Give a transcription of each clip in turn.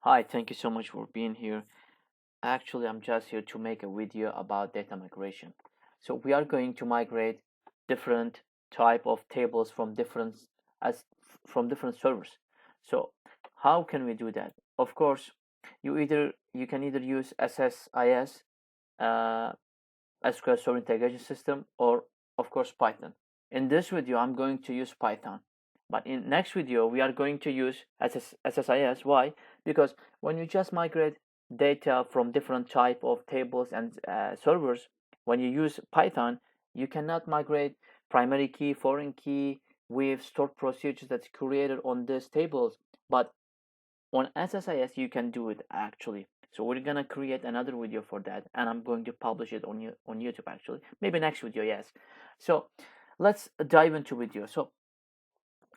Hi, thank you so much for being here. Actually, I'm just here to make a video about data migration. So we are going to migrate different type of tables from as from different servers. So how can we do that? Of course, you can either use SSIS, uh, SQL Server Integration System, or of course Python. In this video, I'm going to use Python. But in next video, we are going to use SSIS. Why? Because when you just migrate data from different type of tables and servers, when you use Python, you cannot migrate primary key, foreign key with stored procedures that's created on these tables. But on SSIS, you can do it actually. So we're gonna create another video for that, and I'm going to publish it on YouTube actually. Maybe next video, yes. So let's dive into video. So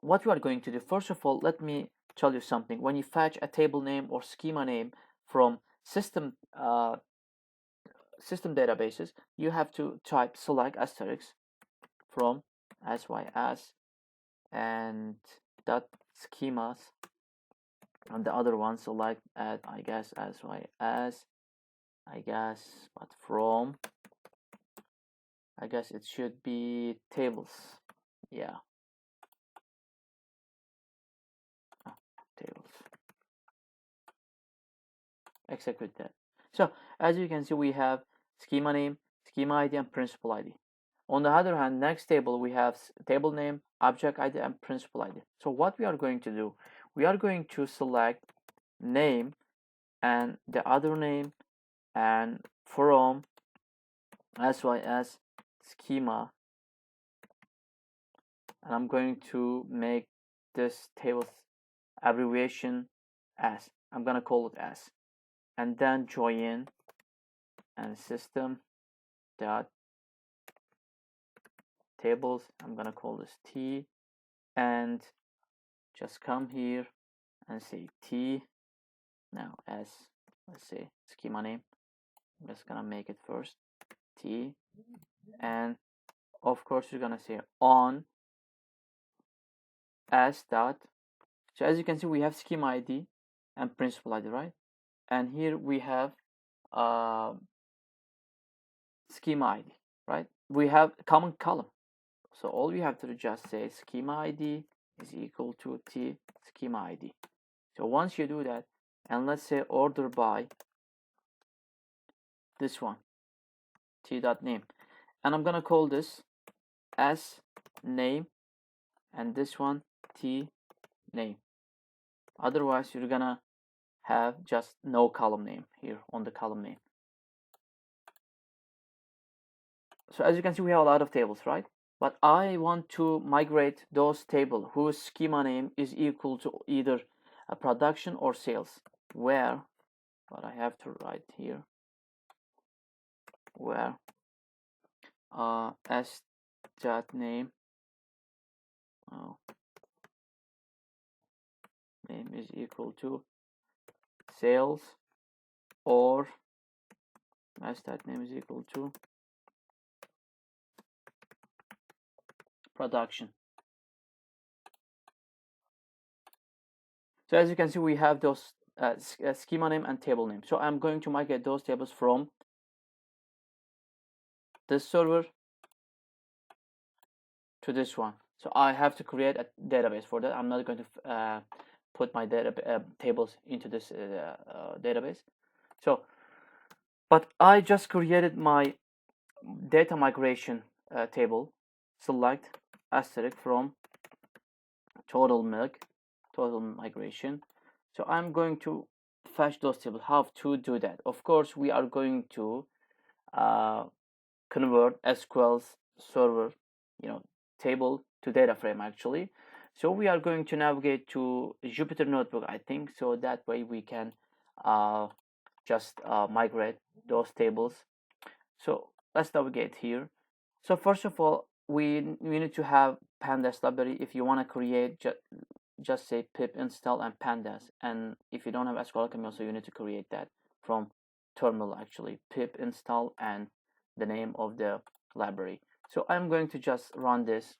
what we are going to do, first of all, let me tell you something. When you fetch a table name or schema name from system databases, you have to type select asterisk from sys and dot schemas, and the other one select at I guess sys, I guess, but from, I guess it should be tables. Yeah, tables. Execute that. So as you can see, we have schema name, schema ID, and principal ID. On the other hand, next table we have table name, object ID, and principal ID. So what we are going to do, we are going to select name and the other name and from sys schema, and I'm going to make this table abbreviation as. I'm gonna call it as, and then join and system dot tables. I'm gonna call this T, and just come here and say T. Now as, let's say schema name. I'm just gonna make it first T, and of course you're gonna say on as dot. So as you can see, we have schema ID and principal ID, right? And here we have uh, schema ID, right? We have common column. So all we have to do just say schema ID is equal to T schema ID. So once you do that, and let's say order by this one, T dot name, and I'm gonna call this as name, and this one T name. Otherwise, you're gonna have just no column name here on the column name. So as you can see, we have a lot of tables, right? But I want to migrate those tables whose schema name is equal to either a production or sales. Where, but I have to write here, where s dot name, oh, name is equal to sales, or s dot name is equal to production. So as you can see, we have those schema name and table name. So I'm going to migrate those tables from this server to this one. So I have to create a database for that. I'm not going to put my tables into this database. So, but I just created my data migration table. Select asterisk from total migration. So I'm going to fetch those tables. How to do that? Of course, we are going to convert SQL server, table to data frame actually. So we are going to navigate to Jupyter Notebook, I think, so that way we can just migrate those tables. So let's navigate here. So first of all, we need to have pandas library. If you want to create, just say pip install and pandas. And if you don't have SQL Alchemy, also you need to create that from terminal actually, pip install and the name of the library. So I'm going to just run this.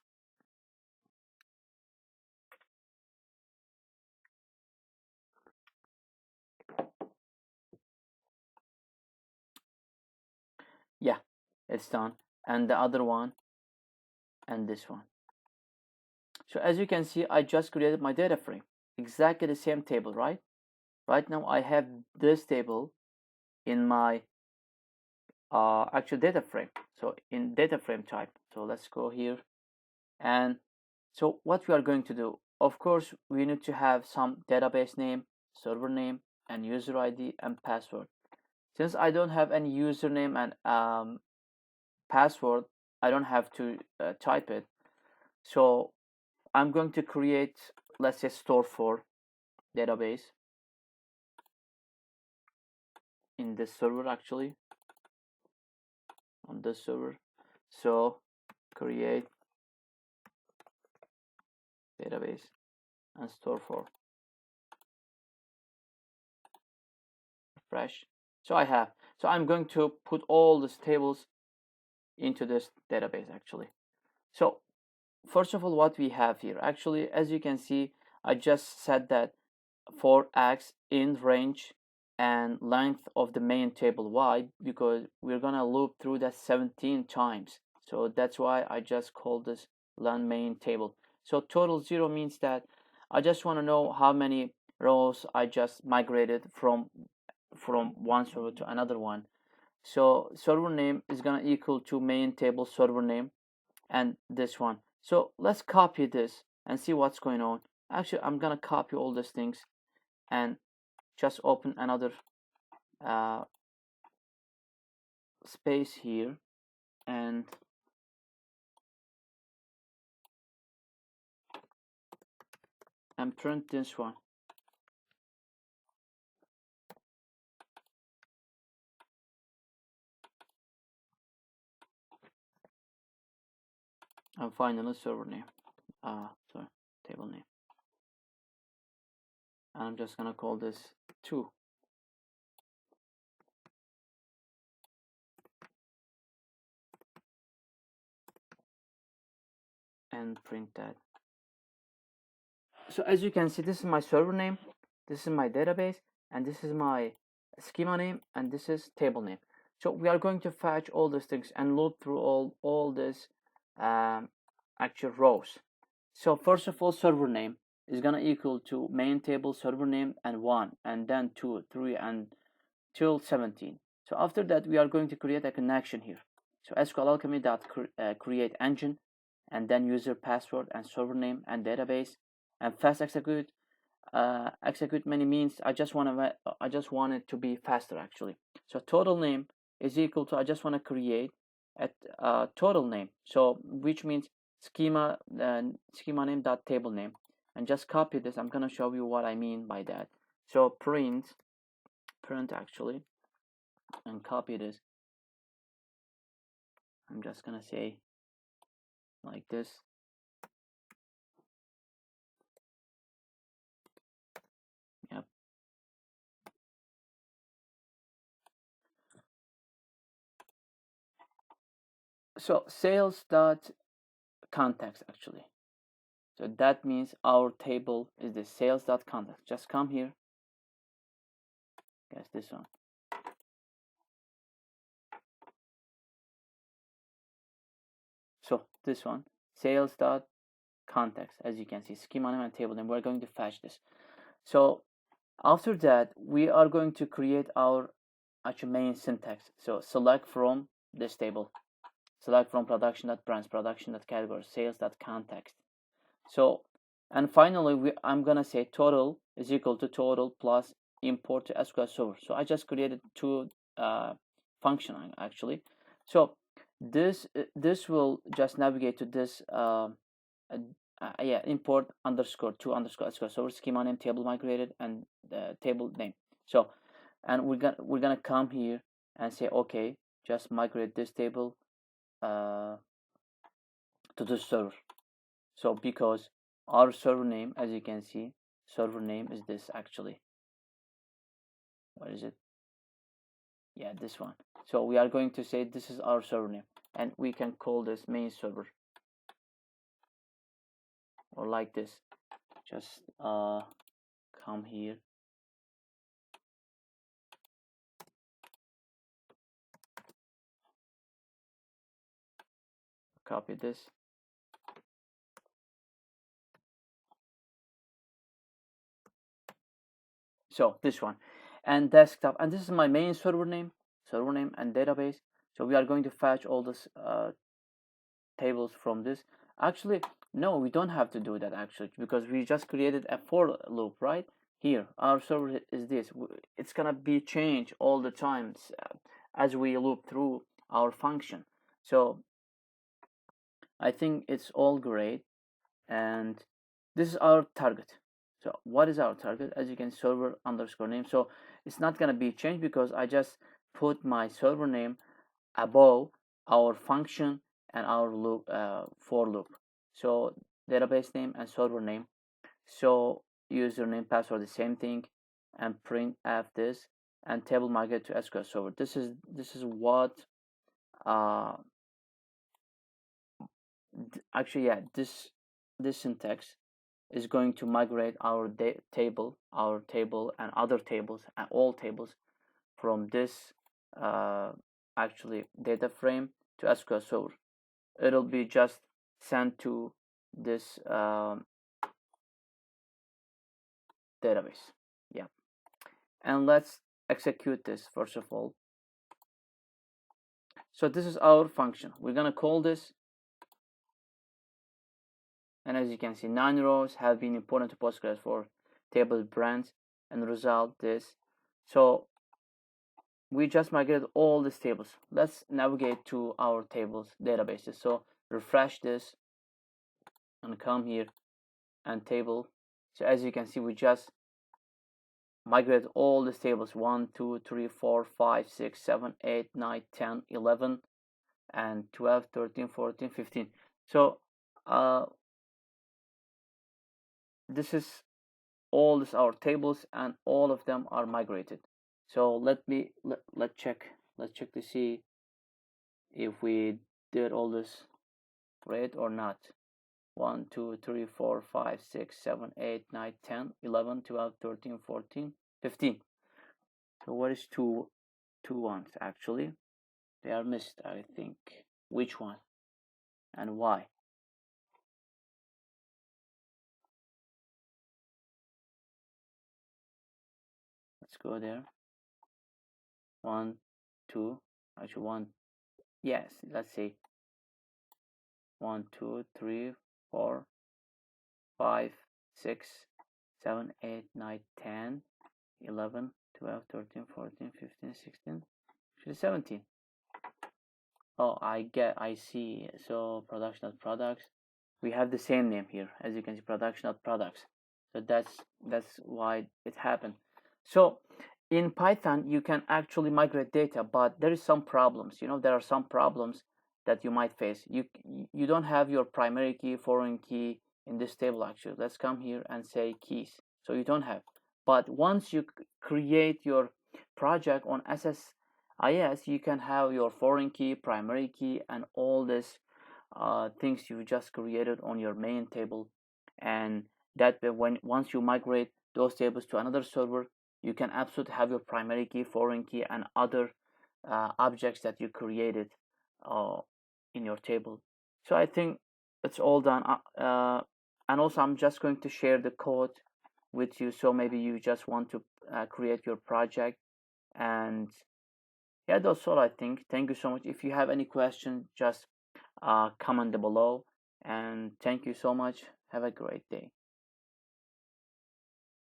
it's done, and the other one, and this one. So as you can see, I just created my data frame, exactly the same table, right? Right now I have this table in my actual data frame, so in data frame type. So let's go here, and so what we are going to do, of course, we need to have some database name, server name, and user ID and password. Since I don't have any username and password, I don't have to type it. So I'm going to create, let's say, store for database in this server, actually on this server. So create database and store for, refresh. So I have, so I'm going to put all these tables into this database actually. So first of all, what we have here, actually, as you can see, I just said that for x in range and length of the main table. Why? Because we're gonna loop through that 17 times. So that's why I just called this len main table. So total 0 means that I just want to know how many rows I just migrated from one server to another one. So server name is gonna equal to main table server name and this one. So let's copy this and see what's going on. Actually, I'm gonna copy all these things and just open another uh, space here and print this one. And finally server name, sorry, table name. And I'm just gonna call this 2. And print that. So as you can see, this is my server name, this is my database, and this is my schema name, and this is table name. So we are going to fetch all these things and loop through all this actual rows. So first of all, server name is gonna equal to main table server name and 1, and then 2, 3, and till 17. So after that, we are going to create a connection here. So SQL Alchemy create engine, and then user password and server name and database, and fast execute. Execute many means I just want it to be faster actually. So total name is equal to, I just want to create a total name. So which means schema name dot table name, and just copy this. I'm gonna show you what I mean by that. So print actually, and copy this. I'm just gonna say like this. Yep. So sales dot context actually. So that means our table is the sales dot context. Just come here. Guess this one. So this one, sales dot context, as you can see, schema name and table name. We're going to fetch this. So after that, we are going to create our actual main syntax. So select from this table, select from production.branch, production.category, sales.context. So, and finally, I'm gonna say total is equal to total plus import to SQL Server. So I just created two function actually. So this will just navigate to this yeah, import underscore to underscore SQL Server, schema name, table migrated, and table name. So, and we're gonna come here and say okay, just migrate this table to the server. So because our server name, as you can see, server name is this actually. What is it? Yeah, this one. So we are going to say this is our server name, and we can call this main server, or like this. Just come here. copy this. So this one, and desktop, and this is my main server name and database. So we are going to fetch all this tables from this. Actually, no, we don't have to do that actually, because we just created a for loop, right? Here, our server is this. It's gonna be changed all the times as we loop through our function. So I think it's all great, and this is our target. So what is our target? As you can, server underscore name. So it's not gonna be changed because I just put my server name above our function and our loop, for loop. So database name and server name. So username, password, the same thing, and print f this, and table migrate to SQL Server. This is what uh actually, yeah, this syntax is going to migrate our table and other tables and all tables from this actually data frame to SQL Server. It'll be just sent to this database. Yeah, and let's execute this first of all. So this is our function. We're gonna call this, and as you can see, 9 rows have been imported to Postgres for table brands, and result this. So we just migrated all these tables. Let's navigate to our tables databases. So refresh this and come here and table. So as you can see, we just migrate all these tables: 1, 2, 3, 4, 5, 6, 7, 8, 9, 10, 11, and 12, 13, 14, 15. So this is all this our tables, and all of them are migrated. So let's check to see if we did all this right or not. 1, 2, 3, 4, 5, 6, 7, 8, 9, 10, 11, 12, 13, 14, 15. So what is two ones actually? They are missed, I think. Which one and why? Let's go there. 1, 2, actually 1. Yes, let's see. 1, 2, 3, 4, 5, 6, 7, 8, 9, 10, 11, 12, 13, 14, 15, 16, actually 17. Oh, I see. So production of products, we have the same name here, as you can see, production of products. So that's why it happened. So in Python, you can actually migrate data, but there is some problems. There are some problems that you might face. You don't have your primary key, foreign key in this table actually. Let's come here and say keys. So you don't have. But once you create your project on SSIS, you can have your foreign key, primary key, and all this things you just created on your main table. And that when once you migrate those tables to another server, you can absolutely have your primary key, foreign key, and other objects that you created uh, in your table. So I think it's all done. And also, I'm just going to share the code with you. So maybe you just want to create your project. And yeah, that's all I think. Thank you so much. If you have any question, just comment below. And thank you so much. Have a great day.